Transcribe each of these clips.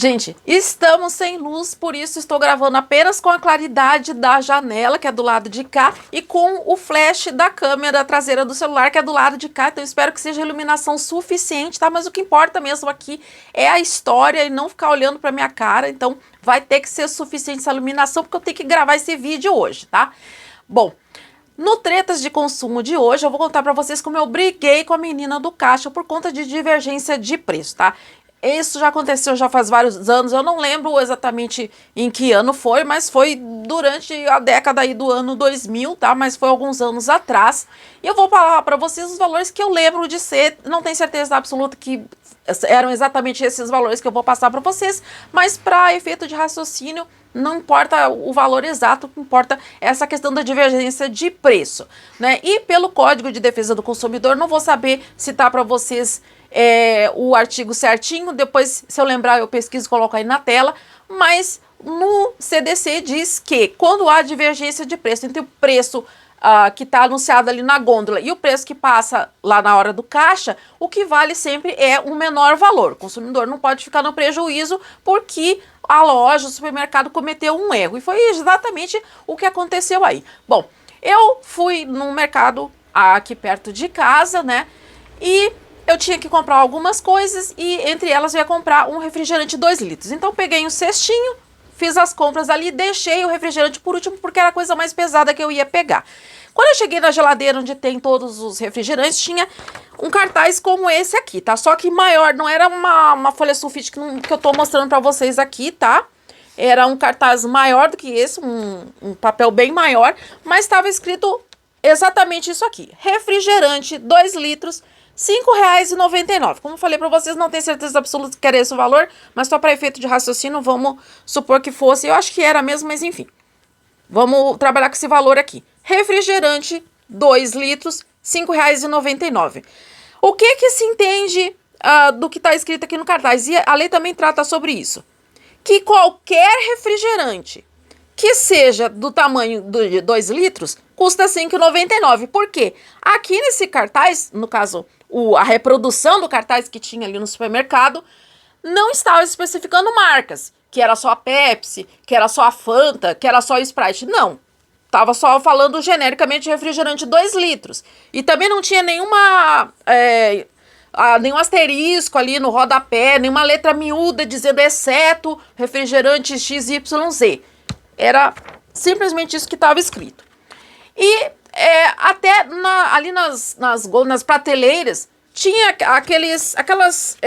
Gente, estamos sem luz, por isso estou gravando apenas com a claridade da janela, que é do lado de cá, e com o flash da câmera traseira do celular, que é do lado de cá. Então espero que seja iluminação suficiente, tá? Mas o que importa mesmo aqui é a história e não ficar olhando pra minha cara. Então vai ter que ser suficiente essa iluminação, porque eu tenho que gravar esse vídeo hoje, tá? Bom, no Tretas de Consumo de hoje, eu vou contar pra vocês como eu briguei com a menina do caixa por conta de divergência de preço, tá? Isso já aconteceu já faz vários anos, eu não lembro exatamente em que ano foi, mas foi durante a década aí do ano 2000, tá? Mas foi alguns anos atrás. E eu vou falar para vocês os valores que eu lembro de ser, não tenho certeza absoluta que eram exatamente esses valores que eu vou passar para vocês, mas para efeito de raciocínio, não importa o valor exato, o que importa é essa questão da divergência de preço, né? E pelo Código de Defesa do Consumidor, não vou saber citar para vocês o artigo certinho, depois se eu lembrar eu pesquiso e coloco aí na tela, mas no CDC diz que quando há divergência de preço entre o preço que está anunciado ali na gôndola e o preço que passa lá na hora do caixa, o que vale sempre é o menor valor. O consumidor não pode ficar no prejuízo porque a loja, o supermercado cometeu um erro. E foi exatamente o que aconteceu aí. Bom, eu fui num mercado aqui perto de casa, né? E eu tinha que comprar algumas coisas e entre elas eu ia comprar um refrigerante 2 litros. Então peguei um cestinho, fiz as compras ali e deixei o refrigerante por último porque era a coisa mais pesada que eu ia pegar. Quando eu cheguei na geladeira onde tem todos os refrigerantes, tinha um cartaz como esse aqui, tá? Só que maior, não era uma folha sulfite que eu tô mostrando pra vocês aqui, tá? Era um cartaz maior do que esse, um papel bem maior, mas estava escrito exatamente isso aqui. Refrigerante 2 litros, R$ 5,99. Como eu falei para vocês, não tenho certeza absoluta que era esse o valor, mas só para efeito de raciocínio, vamos supor que fosse. Eu acho que era mesmo, mas enfim. Vamos trabalhar com esse valor aqui. Refrigerante, 2 litros, R$ 5,99. O que se entende do que está escrito aqui no cartaz? E a lei também trata sobre isso. Que qualquer refrigerante que seja do tamanho de 2 litros, custa R$ 5,99. Por quê? Aqui nesse cartaz, no caso, a reprodução do cartaz que tinha ali no supermercado, não estava especificando marcas, que era só a Pepsi, que era só a Fanta, que era só a Sprite. Não. Estava só falando genericamente de refrigerante 2 litros. E também não tinha nenhum asterisco ali no rodapé, nenhuma letra miúda dizendo exceto refrigerante XYZ. Era simplesmente isso que estava escrito. E até ali nas prateleiras tinha aquelas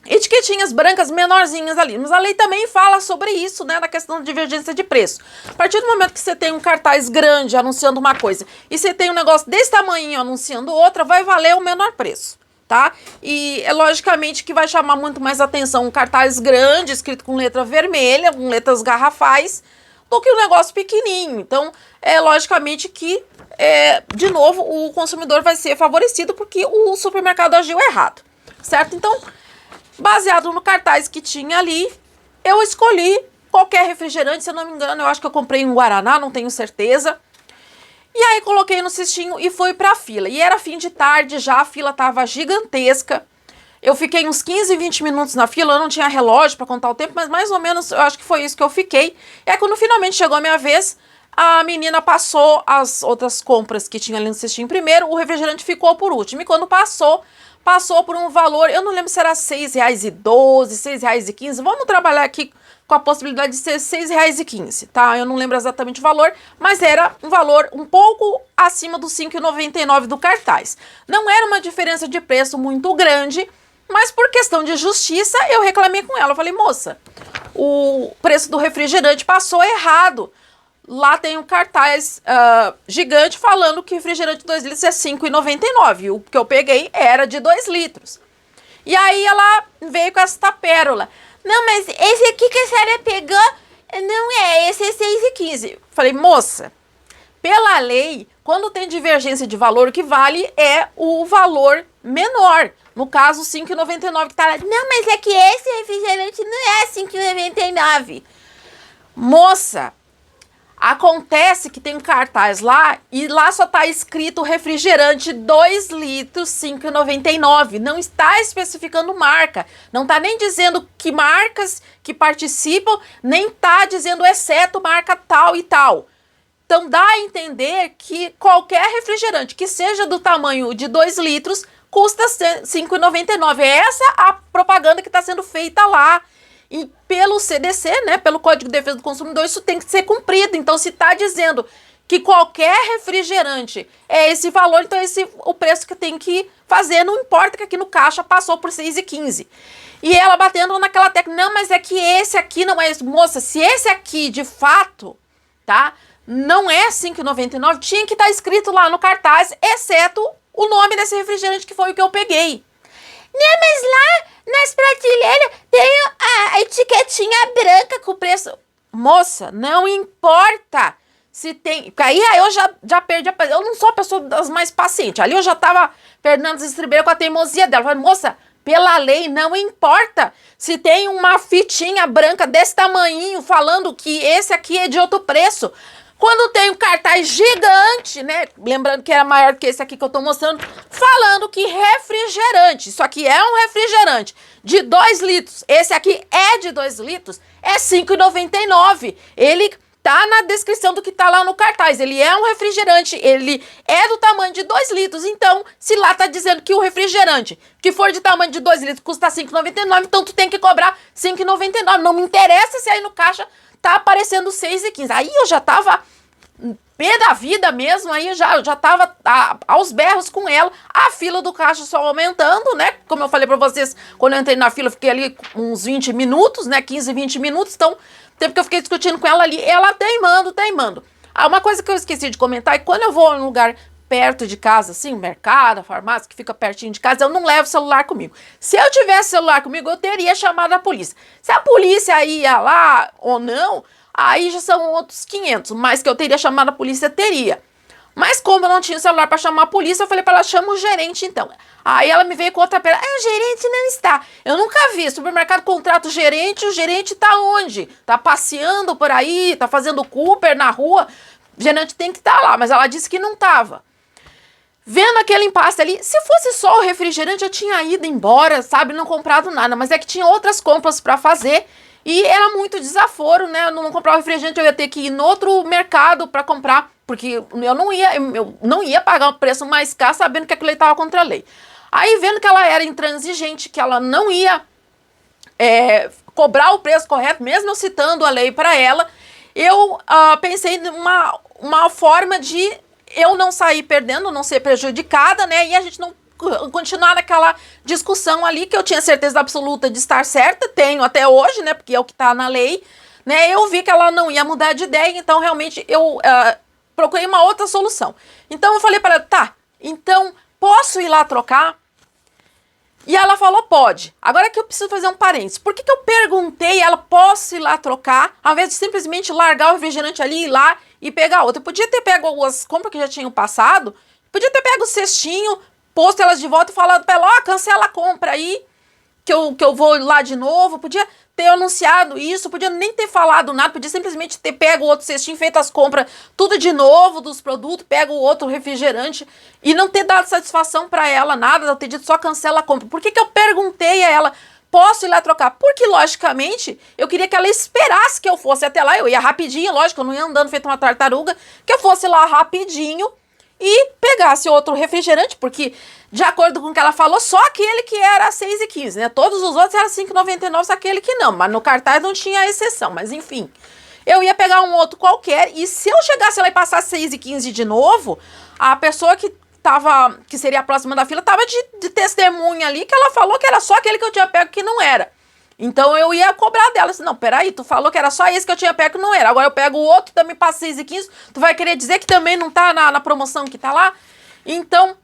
etiquetinhas brancas menorzinhas ali. Mas a lei também fala sobre isso, né, na questão da divergência de preço. A partir do momento que você tem um cartaz grande anunciando uma coisa e você tem um negócio desse tamanho anunciando outra, vai valer o menor preço, tá? E é logicamente que vai chamar muito mais atenção um cartaz grande, escrito com letra vermelha, com letras garrafais, do que um negócio pequenininho. Então, logicamente que, de novo, o consumidor vai ser favorecido porque o supermercado agiu errado, certo? Então, baseado no cartaz que tinha ali, eu escolhi qualquer refrigerante, se eu não me engano, eu acho que eu comprei um Guaraná, não tenho certeza. E aí coloquei no cestinho e fui pra fila. E era fim de tarde já, a fila tava gigantesca. Eu fiquei uns 15, 20 minutos na fila, eu não tinha relógio para contar o tempo, mas mais ou menos eu acho que foi isso que eu fiquei. E aí quando finalmente chegou a minha vez, a menina passou as outras compras que tinha ali no cestinho primeiro, o refrigerante ficou por último. E quando passou por um valor, eu não lembro se era R$ 6,12, R$ 6,15, vamos trabalhar aqui com a possibilidade de ser R$ 6,15, tá? Eu não lembro exatamente o valor, mas era um valor um pouco acima dos R$ 5,99 do cartaz. Não era uma diferença de preço muito grande, mas por questão de justiça, eu reclamei com ela. Eu falei, moça, o preço do refrigerante passou errado. Lá tem um cartaz gigante falando que refrigerante de 2 litros é R$ 5,99. O que eu peguei era de 2 litros. E aí ela veio com essa pérola. Não, mas esse aqui que a senhora pegou, não esse é 6,15. Falei, moça, pela lei, quando tem divergência de valor, o que vale é o valor menor. No caso, 5,99 que tá lá. Não, mas é que esse refrigerante não é 5,99. Moça, Acontece que tem um cartaz lá e lá só está escrito refrigerante 2 litros, 5,99. Não está especificando marca. Não está nem dizendo que marcas que participam, nem está dizendo exceto marca tal e tal. Então dá a entender que qualquer refrigerante que seja do tamanho de 2 litros custa R$ 5,99. É essa a propaganda que está sendo feita lá. E pelo CDC, né, pelo Código de Defesa do Consumidor, isso tem que ser cumprido. Então, se está dizendo que qualquer refrigerante é esse valor, então esse é o preço que tem que fazer. Não importa que aqui no caixa passou por 6,15. E ela batendo naquela tecla, não, mas é que esse aqui não é... Moça, se esse aqui, de fato, tá, não é 5,99, tinha que estar escrito lá no cartaz, exceto o nome desse refrigerante, que foi o que eu peguei. Né, mas lá nas prateleiras tem a etiquetinha branca com o preço. Moça, não importa se tem... Aí eu já perdi a... Eu não sou a pessoa das mais pacientes. Ali eu já tava perdendo as estribeiras com a teimosia dela. Falei, moça, pela lei não importa se tem uma fitinha branca desse tamanhinho falando que esse aqui é de outro preço. Quando tem um cartaz gigante, né, lembrando que era maior que esse aqui que eu tô mostrando, falando que refrigerante, isso aqui é um refrigerante de 2 litros, esse aqui é de 2 litros, é R$ 5,99. Ele tá na descrição do que tá lá no cartaz, ele é um refrigerante, ele é do tamanho de 2 litros, então, se lá tá dizendo que o refrigerante que for de tamanho de 2 litros custa R$ 5,99, então tu tem que cobrar R$ 5,99, não me interessa se aí no caixa tá aparecendo 6,15. Aí eu já tava pé da vida mesmo, aí já tava aos berros com ela, a fila do caixa só aumentando, né? Como eu falei pra vocês, quando eu entrei na fila, eu fiquei ali uns 20 minutos, né? 15, 20 minutos, então, tempo que eu fiquei discutindo com ela ali, ela teimando. Ah, uma coisa que eu esqueci de comentar é que quando eu vou em um lugar perto de casa, assim, mercado, farmácia, que fica pertinho de casa, eu não levo celular comigo. Se eu tivesse celular comigo, eu teria chamado a polícia. Se a polícia ia lá ou não, aí já são outros 500, mas que eu teria chamado a polícia, teria. Mas como eu não tinha celular para chamar a polícia, eu falei para ela, chama o gerente então. Aí ela me veio com outra pedra, o gerente não está. Eu nunca vi, supermercado contrata o gerente tá onde? Tá passeando por aí, tá fazendo Cooper na rua, o gerente tem que estar lá, mas ela disse que não estava. Vendo aquele impasse ali, se fosse só o refrigerante, eu tinha ido embora, sabe, não comprado nada, mas é que tinha outras compras para fazer e era muito desaforo, né? Eu não comprar o refrigerante, eu ia ter que ir no outro mercado para comprar, porque eu não ia pagar um preço mais caro sabendo que aquilo estava contra a lei. Aí, vendo que ela era intransigente, que ela não ia cobrar o preço correto, mesmo eu citando a lei para ela, eu pensei numa forma de eu não sair perdendo, não ser prejudicada, né? E a gente não continuar naquela discussão ali, que eu tinha certeza absoluta de estar certa, tenho até hoje, né? Porque é o que tá na lei, né? Eu vi que ela não ia mudar de ideia, então realmente eu procurei uma outra solução. Então eu falei para ela, tá, então posso ir lá trocar? E ela falou, pode. Agora que eu preciso fazer um parênteses. Por que eu perguntei ela, posso ir lá trocar, ao invés de simplesmente largar o refrigerante ali, ir lá e pegar outra? Eu podia ter pego as compras que já tinham passado, podia ter pego o cestinho, posto elas de volta e falado para ela, cancela a compra aí, que eu vou lá de novo. Podia ter anunciado isso, podia nem ter falado nada, podia simplesmente ter pego o outro cestinho, feito as compras tudo de novo dos produtos, pego o outro refrigerante e não ter dado satisfação para ela, nada, eu ter dito só cancela a compra. Por que eu perguntei a ela, posso ir lá trocar? Porque, logicamente, eu queria que ela esperasse que eu fosse até lá, eu ia rapidinho, lógico, eu não ia andando feito uma tartaruga, que eu fosse lá rapidinho e pegasse outro refrigerante, porque, de acordo com o que ela falou, só aquele que era 6,15, né? Todos os outros eram 5,99, só aquele que não, mas no cartaz não tinha exceção, mas enfim. Eu ia pegar um outro qualquer, e se eu chegasse lá e passasse 6,15 de novo, a pessoa que seria a próxima da fila, tava de testemunha ali, que ela falou que era só aquele que eu tinha pego que não era. Então eu ia cobrar dela, assim, não, peraí, tu falou que era só esse que eu tinha pego que não era, agora eu pego o outro, também passa 6,15, tu vai querer dizer que também não tá na promoção que tá lá? Então,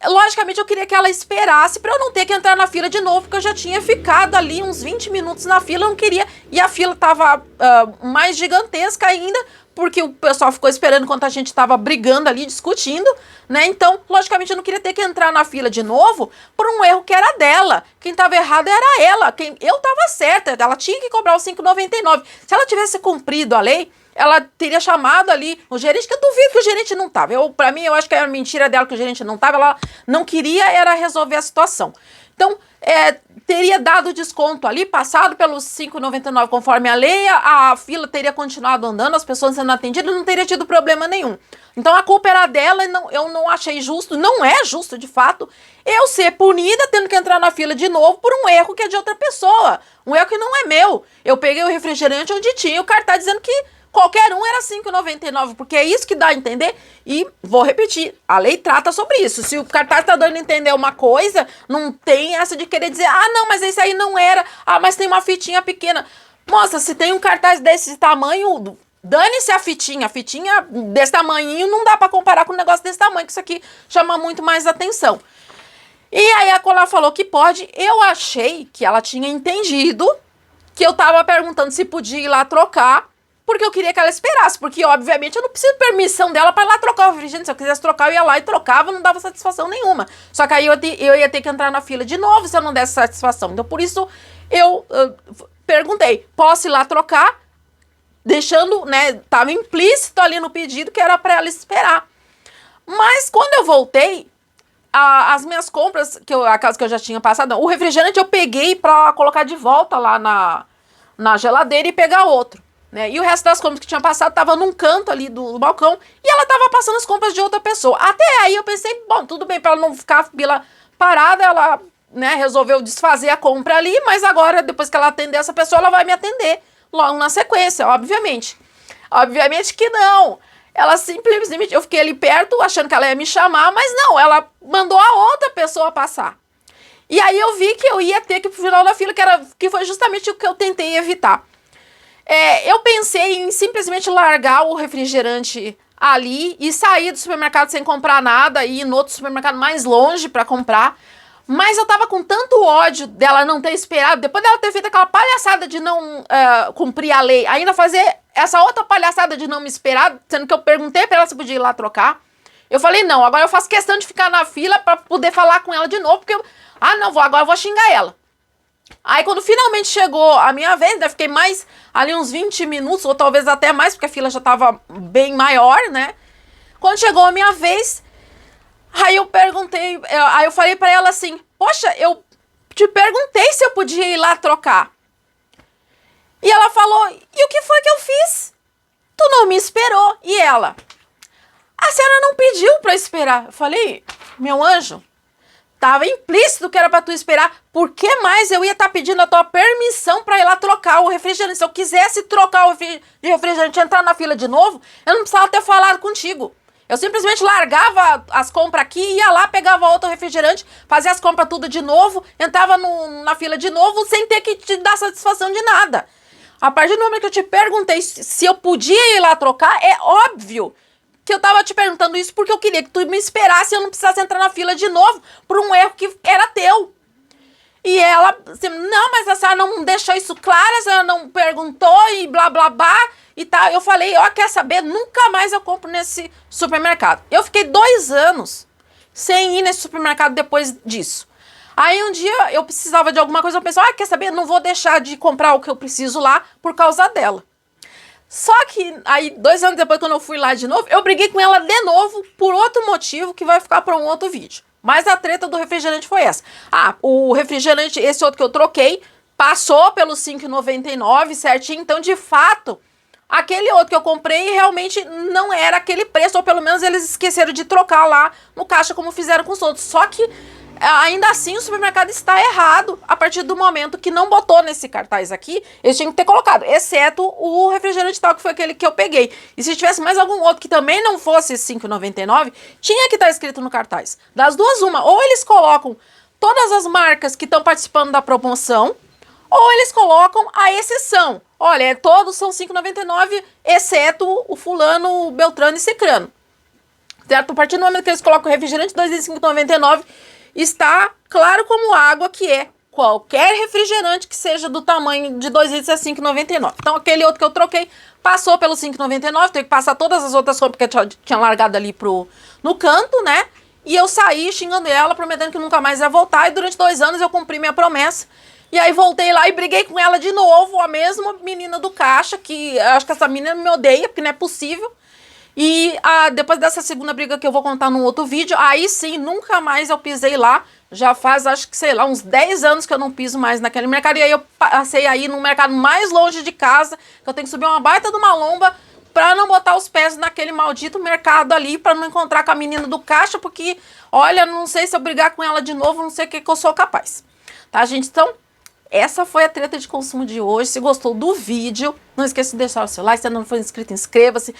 logicamente eu queria que ela esperasse pra eu não ter que entrar na fila de novo, porque eu já tinha ficado ali uns 20 minutos na fila, eu não queria, e a fila tava mais gigantesca ainda, porque o pessoal ficou esperando enquanto a gente estava brigando ali, discutindo, né? Então, logicamente, eu não queria ter que entrar na fila de novo por um erro que era dela. Quem estava errado era ela. Eu estava certa, ela tinha que cobrar os 5,99. Se ela tivesse cumprido a lei, ela teria chamado ali o gerente, que eu duvido que o gerente não tava. Pra mim, eu acho que era mentira dela que o gerente não tava, ela não queria era resolver a situação. Então, teria dado desconto ali, passado pelos R$ 5,99 conforme a lei, a fila teria continuado andando, as pessoas sendo atendidas, não teria tido problema nenhum. Então a culpa era dela, e eu não achei justo, não é justo de fato, eu ser punida tendo que entrar na fila de novo por um erro que é de outra pessoa, um erro que não é meu. Eu peguei o refrigerante onde tinha o cartaz dizendo que qualquer um era R$ 5,99, porque é isso que dá a entender. E vou repetir, a lei trata sobre isso. Se o cartaz tá dando a entender uma coisa, não tem essa de querer dizer, ah, não, mas esse aí não era, ah, mas tem uma fitinha pequena. Moça, se tem um cartaz desse tamanho, dane-se a fitinha desse tamanhinho não dá pra comparar com um negócio desse tamanho, que isso aqui chama muito mais atenção. E aí a Colar falou que pode. Eu achei que ela tinha entendido que eu tava perguntando se podia ir lá trocar, porque eu queria que ela esperasse, porque obviamente eu não preciso de permissão dela para ir lá trocar o refrigerante. Se eu quisesse trocar, eu ia lá e trocava, não dava satisfação nenhuma. Só que aí eu ia ter que entrar na fila de novo se eu não desse satisfação. Então por isso eu perguntei, posso ir lá trocar? Deixando, né, tava implícito ali no pedido que era para ela esperar. Mas quando eu voltei, as minhas compras, aquelas que eu já tinha passado, não, o refrigerante eu peguei para colocar de volta lá na geladeira e pegar outro. Né? E o resto das compras que tinha passado tava num canto ali do balcão e ela tava passando as compras de outra pessoa. Até aí eu pensei, bom, tudo bem, para ela não ficar a fila parada, ela, né, resolveu desfazer a compra ali, mas agora, depois que ela atender essa pessoa, ela vai me atender logo na sequência, obviamente. Obviamente que não. Ela simplesmente, eu fiquei ali perto, achando que ela ia me chamar, mas não, ela mandou a outra pessoa passar. E aí eu vi que eu ia ter que ir pro final da fila, que foi justamente o que eu tentei evitar. Eu pensei em simplesmente largar o refrigerante ali e sair do supermercado sem comprar nada e ir no outro supermercado mais longe para comprar. Mas eu tava com tanto ódio dela não ter esperado, depois dela ter feito aquela palhaçada de não cumprir a lei, ainda fazer essa outra palhaçada de não me esperar, sendo que eu perguntei pra ela se podia ir lá trocar. Eu falei, não, agora eu faço questão de ficar na fila pra poder falar com ela de novo, porque agora eu vou xingar ela. Aí quando finalmente chegou a minha vez, eu fiquei mais ali uns 20 minutos, ou talvez até mais, porque a fila já tava bem maior, né? Quando chegou a minha vez, aí eu perguntei, aí eu falei pra ela assim, poxa, eu te perguntei se eu podia ir lá trocar. E ela falou, e o que foi que eu fiz? Tu não me esperou. E ela, a senhora não pediu pra esperar. Eu falei, meu anjo, tava implícito que era pra tu esperar. Por que mais eu ia estar pedindo a tua permissão pra ir lá trocar o refrigerante? Se eu quisesse trocar o refrigerante e entrar na fila de novo, eu não precisava ter falado contigo. Eu simplesmente largava as compras aqui, ia lá, pegava outro refrigerante, fazia as compras tudo de novo, entrava na fila de novo, sem ter que te dar satisfação de nada. A partir do momento que eu te perguntei se eu podia ir lá trocar, é óbvio que eu tava te perguntando isso porque eu queria que tu me esperasse e eu não precisasse entrar na fila de novo por um erro que era teu. E ela, assim, não, mas a senhora não deixou isso claro, a senhora não perguntou e blá, blá, blá e tal. Eu falei, ó, quer saber? Nunca mais eu compro nesse supermercado. Eu fiquei 2 anos sem ir nesse supermercado depois disso. Aí um dia eu precisava de alguma coisa, eu pensei, quer saber? Não vou deixar de comprar o que eu preciso lá por causa dela. Só que aí 2 anos depois, quando eu fui lá de novo, eu briguei com ela de novo por outro motivo que vai ficar para um outro vídeo. Mas a treta do refrigerante foi essa. O refrigerante, esse outro que eu troquei, passou pelos R$ 5,99 certinho. Então, de fato, aquele outro que eu comprei realmente não era aquele preço. Ou pelo menos eles esqueceram de trocar lá no caixa como fizeram com os outros. Só que ainda assim o supermercado está errado a partir do momento que não botou nesse cartaz aqui. Eles tinham que ter colocado, exceto o refrigerante tal, que foi aquele que eu peguei. E se tivesse mais algum outro que também não fosse R$ 5,99, tinha que estar escrito no cartaz. Das duas, uma, ou eles colocam todas as marcas que estão participando da promoção, ou eles colocam a exceção. Olha, todos são R$ 5,99, exceto o fulano, o Beltrano e Cicrano. Certo? A partir do momento que eles colocam o refrigerante 2 de R$ 5,99, está claro como água que é qualquer refrigerante que seja do tamanho de 2 litros é R$ 5,99. Então aquele outro que eu troquei passou pelo R$ 5,99, teve que passar todas as outras compras que eu tinha largado ali no canto, né? E eu saí xingando ela, prometendo que nunca mais ia voltar. E durante 2 anos eu cumpri minha promessa E aí voltei lá e briguei com ela de novo, a mesma menina do caixa, que acho que essa menina me odeia, porque não é possível. E depois dessa segunda briga que eu vou contar num outro vídeo, aí sim, nunca mais eu pisei lá. Já faz, acho que, sei lá, uns 10 anos que eu não piso mais naquele mercado. E aí eu passei aí num mercado mais longe de casa, que eu tenho que subir uma baita de uma lomba pra não botar os pés naquele maldito mercado ali, pra não encontrar com a menina do caixa, porque, olha, não sei se eu brigar com ela de novo, não sei o que eu sou capaz. Tá, gente? Então, essa foi a treta de consumo de hoje. Se gostou do vídeo, não esqueça de deixar o seu like. Se ainda não for inscrito, inscreva-se.